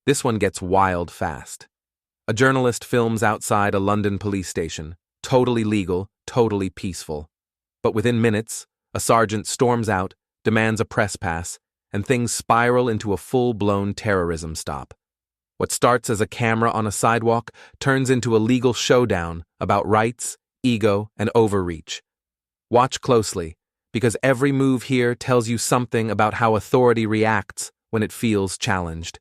This one gets wild fast. A journalist films outside a London police station, totally legal, totally peaceful. But within minutes, a sergeant storms out, demands a press pass, and things spiral into a full-blown terrorism stop. What starts as a camera on a sidewalk turns into a legal showdown about rights, ego, and overreach. Watch closely, because every move here tells you something about how authority reacts when it feels challenged.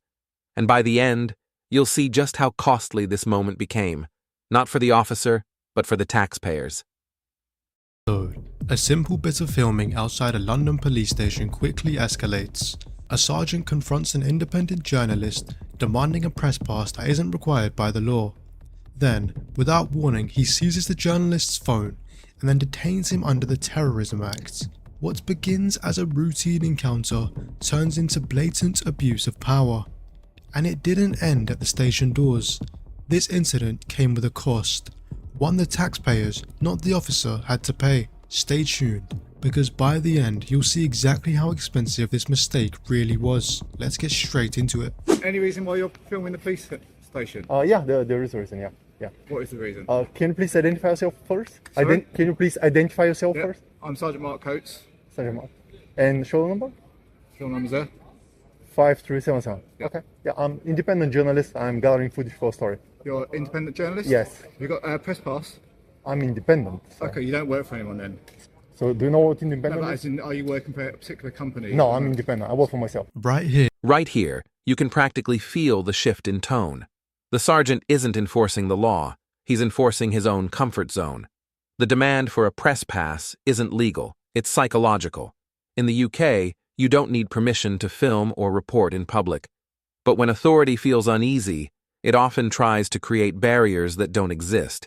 And by the end, you'll see just how costly this moment became, not for the officer, but for the taxpayers. A simple bit of filming outside a London police station quickly escalates. A sergeant confronts an independent journalist demanding a press pass that isn't required by the law. Then, without warning, he seizes the journalist's phone and then detains him under the Terrorism Act. What begins as a routine encounter turns into blatant abuse of power. And it didn't end at the station doors. This incident came with a cost, one the taxpayers, not the officer, had to pay. Stay tuned, because by the end you'll see exactly how expensive this mistake really was. Let's get straight into it. Any reason why you're filming the police station? Yeah, there is a reason, yeah. What is the reason? Can you please identify yourself first? Sorry? Can you please identify yourself first? I'm Sergeant Mark Coates. Sergeant Mark. And show number? Show number's there. 5377. Yep. Okay. Yeah, I'm independent journalist. I'm gathering footage for a story. You're an independent journalist? Yes. You got a press pass? I'm independent. So. Okay, you don't work for anyone then? So do you know what independent No, but is? as in, are you working for a particular company? No, I'm independent. I work for myself. Right here, you can practically feel the shift in tone. The sergeant isn't enforcing the law, he's enforcing his own comfort zone. The demand for a press pass isn't legal, it's psychological. In the UK, you don't need permission to film or report in public. But when authority feels uneasy, it often tries to create barriers that don't exist.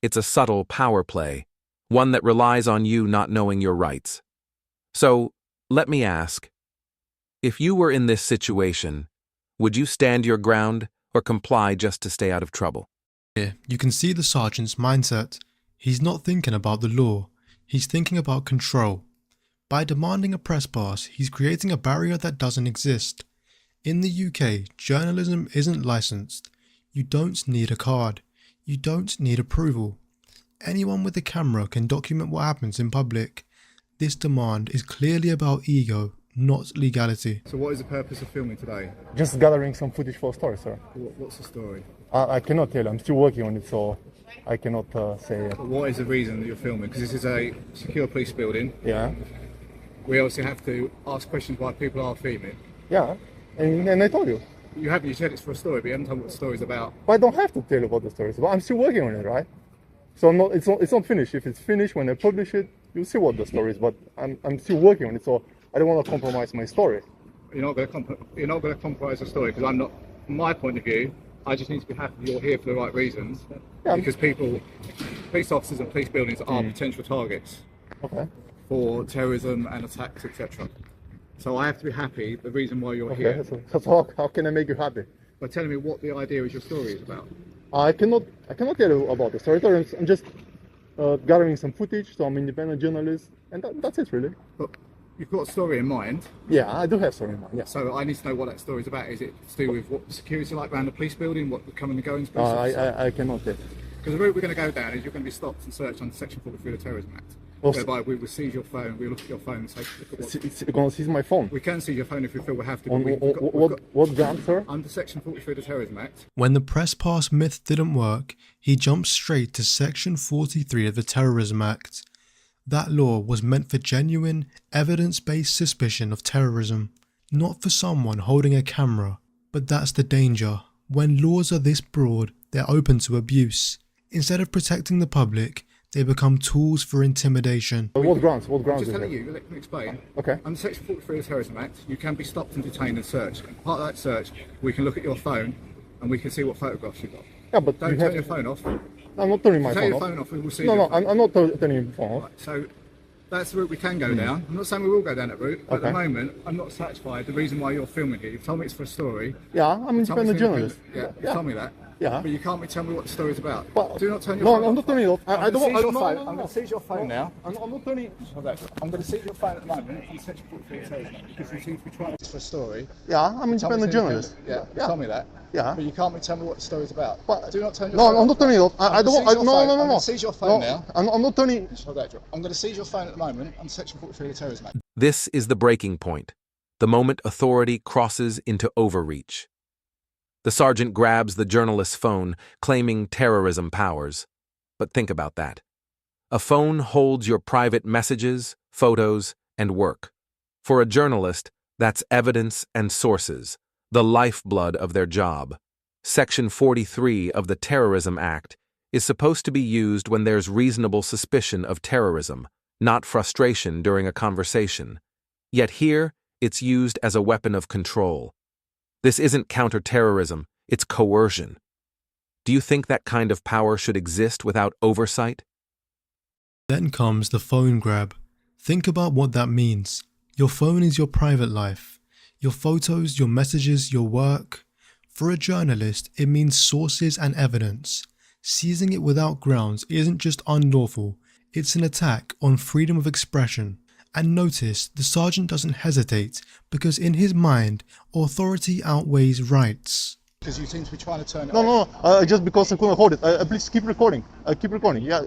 It's a subtle power play, one that relies on you not knowing your rights. So, let me ask, if you were in this situation, would you stand your ground or comply just to stay out of trouble? Here, you can see the sergeant's mindset. He's not thinking about the law, he's thinking about control. By demanding a press pass, he's creating a barrier that doesn't exist. In the UK, journalism isn't licensed. You don't need a card. You don't need approval. Anyone with a camera can document what happens in public. This demand is clearly about ego, not legality. So what is the purpose of filming today? Just gathering some footage for a story, sir. What's the story? I cannot tell you. I'm still working on it, so I cannot say it. What is the reason that you're filming? Because this is a secure police building. Yeah. We obviously have to ask questions why people are filming. Yeah. And I told you. You haven't. You said it's for a story, but you haven't told me what the story's about. But I don't have to tell you what the story is about. I'm still working on it, right? So it's not finished. If it's finished, when I publish it, you'll see what the story is. But I'm still working on it, so I don't want to compromise my story. You're not going to compromise the story, because I'm not. From my point of view, I just need to be happy that you're here for the right reasons. Yeah. Because police officers and police buildings are potential targets. Okay. For terrorism and attacks, etc. So I have to be happy. The reason why you're here. So how can I make you happy? By telling me what the idea is your story is about. I cannot tell you about the story. I'm just gathering some footage. So I'm an independent journalist, and that's it really. But you've got a story in mind. Yeah, I do have a story in mind. Yeah. So I need to know what that story is about. Is it to do with what the security like around the police building, what the coming and goings? I cannot tell. Because the route we're going to go down is you're going to be stopped and searched under Section 43 of the Terrorism Act. Whereby we will seize your phone, we'll look at your phone and say, You're going to seize my phone? We can seize your phone if we feel we have to. What ground, sir? Under Section 43 of the Terrorism Act. When the press pass myth didn't work, he jumped straight to Section 43 of the Terrorism Act. That law was meant for genuine, evidence-based suspicion of terrorism, not for someone holding a camera. But that's the danger. When laws are this broad, they're open to abuse. Instead of protecting the public, they become tools for intimidation. What grounds? What grounds? I'm just telling you, let me explain. Okay. Under Section 43 of the Terrorism Act, you can be stopped and detained and searched. And part of that search, we can look at your phone and we can see what photographs you've got. Yeah, but don't turn your phone off. I'm not turning my phone off. Turn your phone off, we will see. No, I'm not turning your phone off. Right, so that's the route we can go down. I'm not saying we will go down that route, but at the moment, I'm not satisfied. The reason why you're filming here, you've told me it's for a story. Yeah, I'm an independent journalist. Yeah, you told me that. Yeah. But you can't tell me what the story's about. But, Do not turn your no, phone I'm off. not turning it off. I don't want. I'm going to seize your phone now. I'm not turning. I'm going to seize your phone at the moment on section 43 of Terrorism Act because you seem to be trying to for a story. Yeah, I'm an independent journalist. Yeah, tell me that. Yeah. But you can't tell me what the story's about. But, do not turn your phone off. No, I'm not turning it off. I don't want. No. I'm going to seize your phone now. I'm not turning. I'm going to seize your phone at the moment on section 43 of the Terrorism Act. This is the breaking point, the moment authority crosses into overreach. The sergeant grabs the journalist's phone, claiming terrorism powers. But think about that. A phone holds your private messages, photos, and work. For a journalist, that's evidence and sources, the lifeblood of their job. Section 43 of the Terrorism Act is supposed to be used when there's reasonable suspicion of terrorism, not frustration during a conversation. Yet here, it's used as a weapon of control. This isn't counterterrorism, it's coercion. Do you think that kind of power should exist without oversight? Then comes the phone grab. Think about what that means. Your phone is your private life. Your photos, your messages, your work. For a journalist, it means sources and evidence. Seizing it without grounds isn't just unlawful, it's an attack on freedom of expression. And notice, the sergeant doesn't hesitate, because in his mind, authority outweighs rights. Because you seem to be trying to turn it off. No. Just because I couldn't hold it. Please keep recording. Keep recording. Yeah.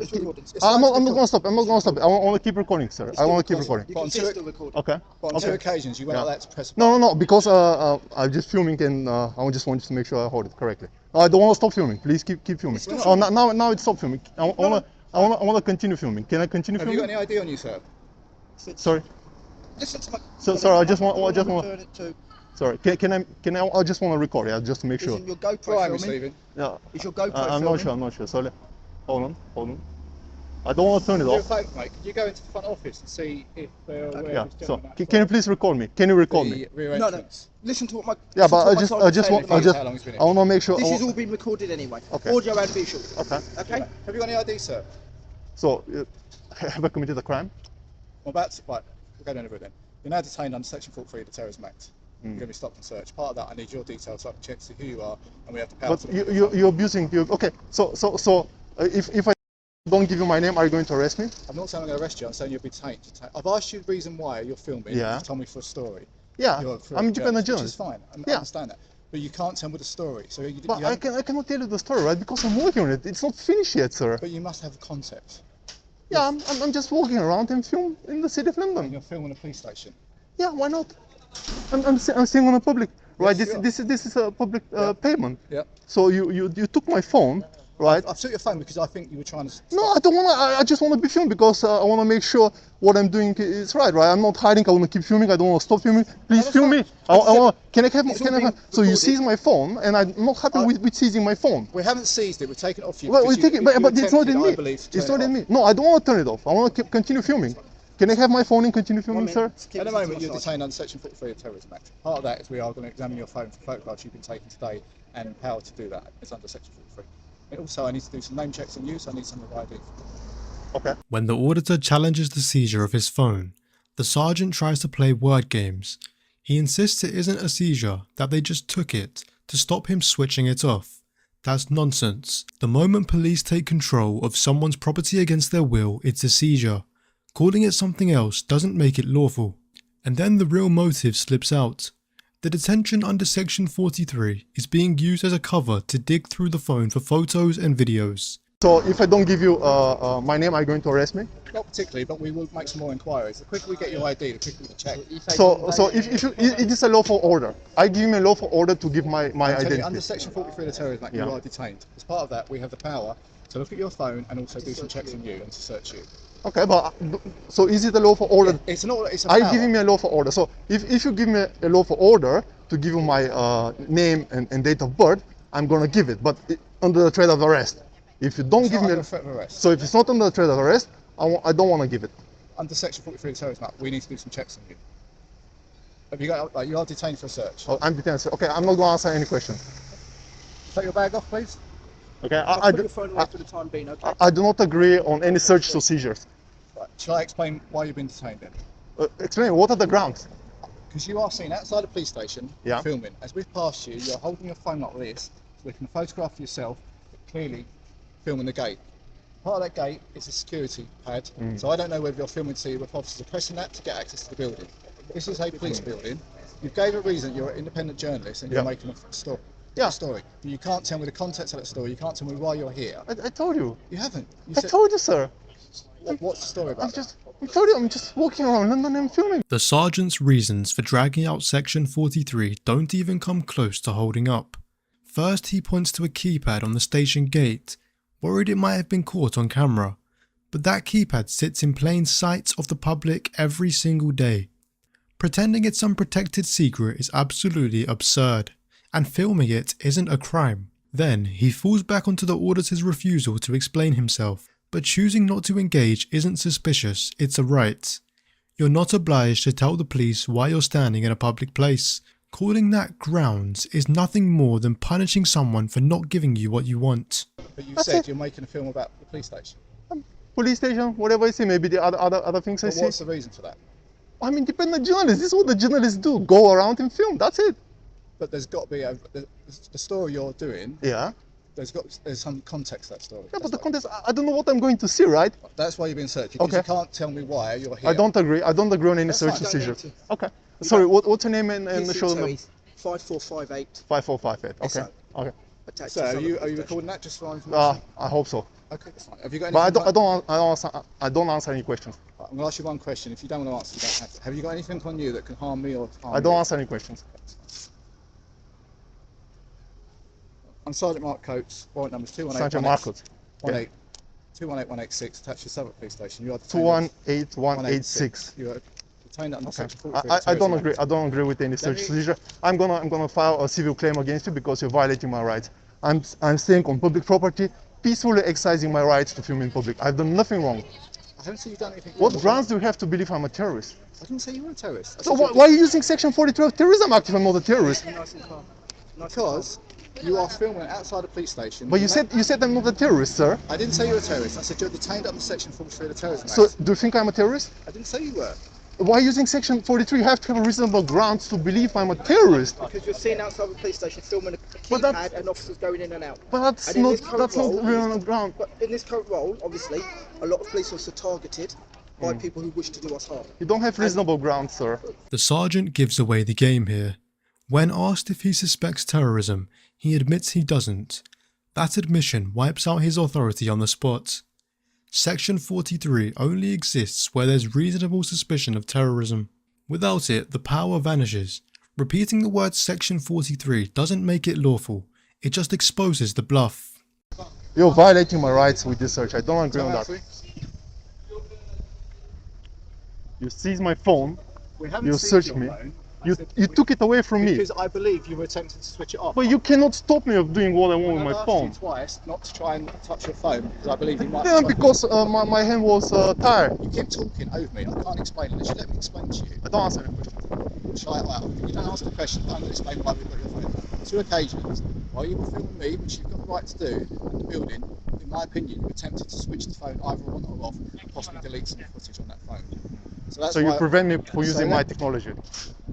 I'm not going to stop. I'm not going to stop. I want to keep recording, sir. I want to keep recording. You can still record. Okay. But on two occasions, you went like that to press. No. Because I'm just filming and I just wanted to make sure I hold it correctly. I don't want to stop filming. Please keep filming. Oh, now it's stop filming. I want to continue filming. Can I continue filming? Have you got any ID on you, sir? Sorry. Listen to my. Sorry. I just want. Sorry, can I just want to record, yeah, just to make sure. Is your GoPro filming? Yeah. Is your GoPro filming? I'm not sure. So, hold on. I don't want to turn it off. Mate, could you go into the front office and see if they're aware yeah. of this So, can you please record me? Can you record me? No. Listen to what my. Yeah, but I want to make sure. This has all been recorded anyway. Okay. Audio and visual. Okay. Have you got any ID, sir? So, have I committed a crime? Well, that's right. We'll go down over it then. You're now detained under Section 43 of the Terrorism Act. You're going to be stopped and searched. Part of that, I need your details so I can check to see who you are, and we have the power. But you're abusing. Okay. So if I don't give you my name, are you going to arrest me? I'm not saying I'm going to arrest you. I'm saying you'll be detained. I've asked you the reason why you're filming. Yeah. You told me for a story. Yeah. I'm independent journalist. Which is fine. I understand that. But you can't tell me the story. So I cannot tell you the story, right? Because I'm working on it. It's not finished yet, sir. But you must have the concept. Yeah, I'm just walking around and film in the city of London. And you're filming a police station. Yeah, why not? I'm seeing on a public, right? This is a public payment. Yeah. So you took my phone, right? I took your phone because I think you were trying to. No, I don't want to. I just want to be filmed because I want to make sure what I'm doing is right, right? I'm not hiding. I want to keep filming. I don't want to stop filming. Please film me. Can I have? So you seize my phone, and I'm not happy with seizing my phone. We haven't seized it. We've taken it off you. Well, we take it, but it's not in me. It's not in me. No, I don't want to turn it off. I want to continue filming. Can I have my phone and continue filming, sir? At the moment, you're detained under Section 43 of the Terrorism Act. Part of that is we are going to examine your phone for photographs you've been taken today, and power to do that is under Section 43. And also, I need to do some name checks on you, so I need some of your ID. Okay. When the auditor challenges the seizure of his phone, the sergeant tries to play word games. He insists it isn't a seizure, that they just took it, to stop him switching it off. That's nonsense. The moment police take control of someone's property against their will, it's a seizure. Calling it something else doesn't make it lawful. And then the real motive slips out. The detention under Section 43 is being used as a cover to dig through the phone for photos and videos. So if I don't give you my name, are you going to arrest me? Not particularly, but we will make some more inquiries. The quicker we get your ID, the quicker we can check. So if it is a lawful order, I give you a lawful order to give my identity. Under Section 43 of the Terrorism Act, you are detained. As part of that, we have the power to look at your phone and also do some checks on you and to search you. Okay, but so is it a lawful order? Yeah, it's an order. It's a power. Are you giving me a lawful order? So if you give me a lawful order to give you my name and date of birth, I'm gonna give it, but under the threat of arrest. If you don't give me a threat of arrest. So if it's not under the threat of arrest, I don't want to give it. Under Section 43 of the Terrorism Act, we need to do some checks on you. Have you got? You are detained for a search. Oh, I'm detained. Okay, I'm not gonna answer any questions. Take your bag off, please. Okay, put your phone away for the time being, okay? I do not agree on any search or seizures. Right. Shall I explain why you've been detained then? Explain, what are the grounds? Because you are seen outside the police station filming. As we've passed you, you're holding your phone like this, taking a photograph of yourself, clearly filming the gate. Part of that gate is a security pad, so I don't know whether you're filming to see if officers are pressing that to get access to the building. This is a police building. You gave a reason you're an independent journalist and you're making a story. Yeah. Story. But you can't tell me the context of that story. You can't tell me why you're here. I told you. You haven't. You I told you, sir. What's the story about? I told you, I'm just walking around London and filming. The sergeant's reasons for dragging out section 43 don't even come close to holding up. First, he points to a keypad on the station gate, worried it might have been caught on camera. But that keypad sits in plain sight of the public every single day. Pretending it's some protected secret is absolutely absurd, and filming it isn't a crime. Then, he falls back onto the auditor's refusal to explain himself. But choosing not to engage isn't suspicious, it's a right. You're not obliged to tell the police why you're standing in a public place. Calling that grounds is nothing more than punishing someone for not giving you what you want. But you said you're making a film about the police station. Police station, whatever I see, maybe the other things I see. What's the reason for that? I'm independent journalist. This is what the journalists do. Go around and film. That's it. But there's got to be the story you're doing. Yeah. There's some context to that story. Yeah, but the context, I don't know what I'm going to see, right? That's why you've been searching. Because you can't tell me why you're here. I don't agree. I don't agree on any That's search fine. and Don't seizure. need to. Okay. Sorry, what's your name and the show number? 5458. 5458. Okay. sir. Okay. Attached So to are some you of the recording that just for information? I hope so. Okay, that's fine. Have you got But anything? I don't answer any questions. I'm going to ask you one question. If you don't want to answer, you don't have to. Have you got anything on you that can harm me or harm I don't you? answer any questions. I'm Sergeant Mark Coates. Warrant numbers 218. Sergeant Marcos. 218186 attached to Southwark Police Station. You are detained 218186. You are detained under Okay. section 43. I don't agree. I don't agree with any search and seizure. I'm gonna file a civil claim against you because you're violating my rights. I'm staying on public property, peacefully exercising my rights to film in public. I've done nothing wrong. I haven't seen you done anything What wrong. grounds do you have to believe I'm a terrorist? I didn't say you were a terrorist. I So said you're why are you using section 43 of Terrorism Act if I'm not a terrorist? Nice and calm. Because you are filming outside a police station. But you said I'm not a terrorist, sir. I didn't say you were a terrorist. I said you're detained under section 43 of the Terrorism Act. So do you think I'm a terrorist? I didn't say you were. Why using section 43? You have to have a reasonable grounds to believe I'm a terrorist. Because you're seen outside the police station filming a But that's- keypad and officers going in and out. But that's And in not this current role- real ground. But in this current role, obviously, a lot of police officers are targeted by people who wish to do us harm. You don't have reasonable grounds, sir. The sergeant gives away the game here. When asked if he suspects terrorism, he admits he doesn't. That admission wipes out his authority on the spot. Section 43 only exists where there's reasonable suspicion of terrorism. Without it, the power vanishes. Repeating the word section 43 doesn't make it lawful, it just exposes the bluff. You're violating my rights with this search. I don't agree on that. You seized my phone. We haven't You seized searched your me. phone. I You said took it away from me. because I believe you were attempting to switch it off. But you cannot stop me of doing what I want with I've my asked phone. you twice not to try and touch your phone because I believe you might. Yeah, be trying- because my hand was tired. You keep talking over me. I can't explain it. Let me explain to you. I don't answer any questions. Shall I, well, you don't ask the question. I'm going to explain why we've got your phone. On 2 occasions, while you were filming me, which you've got the right to do in the building, in my opinion, you attempted to switch the phone either on or off, and possibly delete some footage on that phone. So that's So you why. prevent me from using So my let- technology.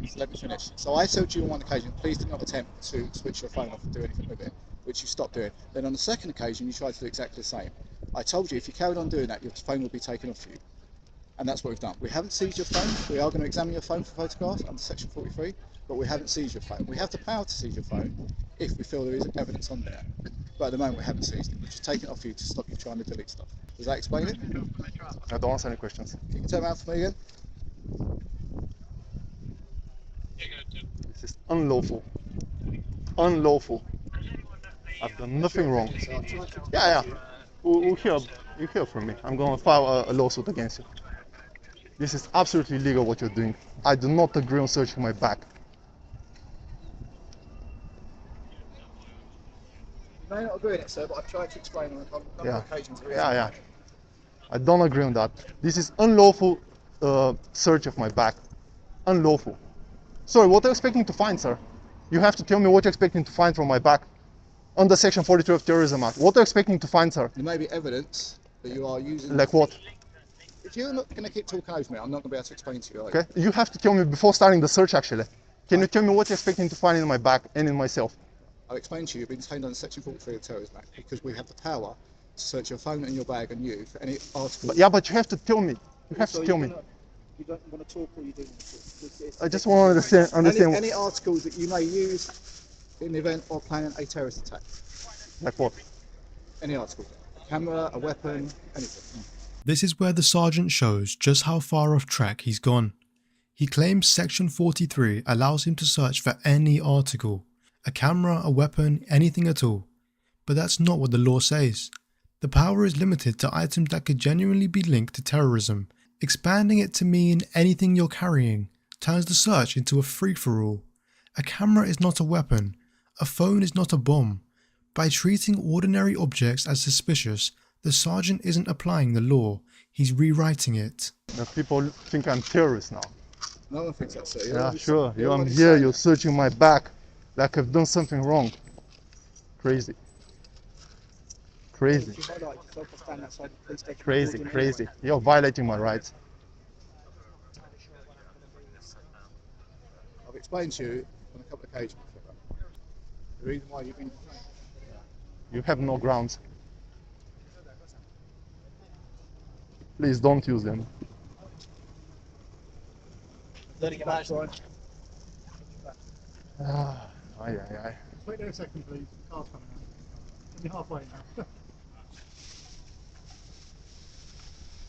So let me finish. So I told you on one occasion, please do not attempt to switch your phone off and do anything with it, which you stopped doing. Then on the second occasion, you tried to do exactly the same. I told you if you carried on doing that, your phone will be taken off you. And that's what we've done. We haven't seized your phone. We are going to examine your phone for photographs under section 43, but we haven't seized your phone. We have the power to seize your phone if we feel there is evidence on there. But at the moment, we haven't seized it. We've just taken it off you to stop you trying to delete stuff. Does that explain it? I don't answer any questions. Can you turn around for me again? This is unlawful. Unlawful. I've done nothing wrong. Yeah. You hear from me. I'm going to file a lawsuit against you. This is absolutely illegal what you're doing. I do not agree on searching my back. You may not agree with it, sir, but I've tried to explain on a number of occasions. Yeah. I don't agree on that. This is unlawful search of my back. Unlawful. Sorry, what are you expecting to find, sir? You have to tell me what you're expecting to find from my back under section 42 of Terrorism Act. What are you expecting to find, sir? There may be evidence that you are using. Like what? If you're not going to keep talking over me, I'm not going to be able to explain to you. Are you? Okay, you have to tell me before starting the search actually. Can you tell me what you're expecting to find in my back and in myself? I'll explain to you, you've been detained under Section 43 of the Terrorism Act because we have the power to search your phone and your bag and you for any article. But, yeah, but you have to tell me. You have to tell me. You don't want to talk, or you do want to talk? I just want to understand. Any articles that you may use in the event of planning a terrorist attack. Like what? Any article. A camera, a weapon, anything. This is where the sergeant shows just how far off track he's gone. He claims Section 43 allows him to search for any article, a camera, a weapon, anything at all. But that's not what the law says. The power is limited to items that could genuinely be linked to terrorism. Expanding it to mean anything you're carrying turns the search into a free-for-all. A camera is not a weapon. A phone is not a bomb. By treating ordinary objects as suspicious, the sergeant isn't applying the law, he's rewriting it. The people think I'm terrorist now. No one thinks that, sir. Yeah, sure. I'm here, you're searching my back like I've done something wrong. Crazy. Crazy. If you highlight yourself or stand outside the police station, Crazy, you're crazy. You're violating my rights. I've explained to you on a couple of occasions the reason why you've been detained. You have no grounds. Please don't use them. Ah, aye. Wait there a second, please. The car's coming out. You're halfway now.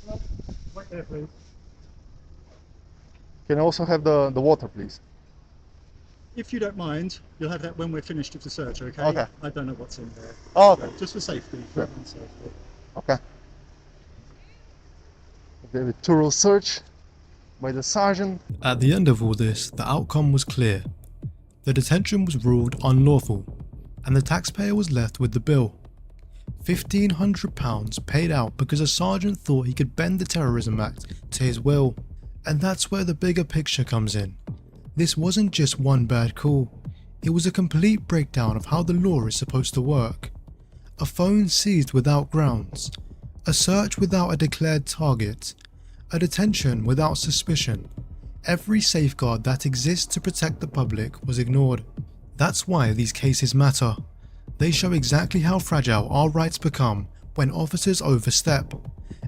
Well, wait there, please. Can I also have the water, please? If you don't mind, you'll have that when we're finished with the search, okay? Okay. I don't know what's in there. Oh, okay. Just for safety. Sure. everyone's safety. Okay. Very thorough search by the sergeant. At the end of all this, the outcome was clear. The detention was ruled unlawful, and the taxpayer was left with the bill. £1,500 paid out because a sergeant thought he could bend the Terrorism Act to his will. And that's where the bigger picture comes in. This wasn't just one bad call, it was a complete breakdown of how the law is supposed to work. A phone seized without grounds, a search without a declared target, a detention without suspicion. Every safeguard that exists to protect the public was ignored. That's why these cases matter. They show exactly how fragile our rights become when officers overstep.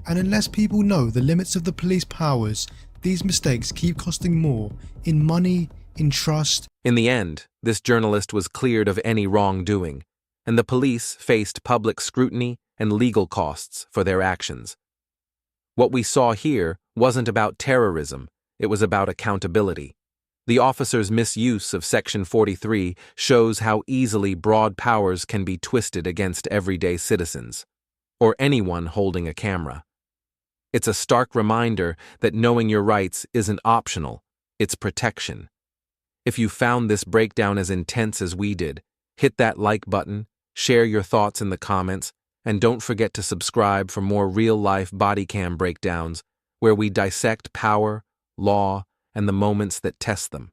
And unless people know the limits of the police powers, these mistakes keep costing more in money, in trust. In the end, this journalist was cleared of any wrongdoing, and the police faced public scrutiny and legal costs for their actions. What we saw here wasn't about terrorism, it was about accountability. The officer's misuse of Section 43 shows how easily broad powers can be twisted against everyday citizens, or anyone holding a camera. It's a stark reminder that knowing your rights isn't optional, it's protection. If you found this breakdown as intense as we did, hit that like button, share your thoughts in the comments, and don't forget to subscribe for more real-life bodycam breakdowns where we dissect power, law, and the moments that test them.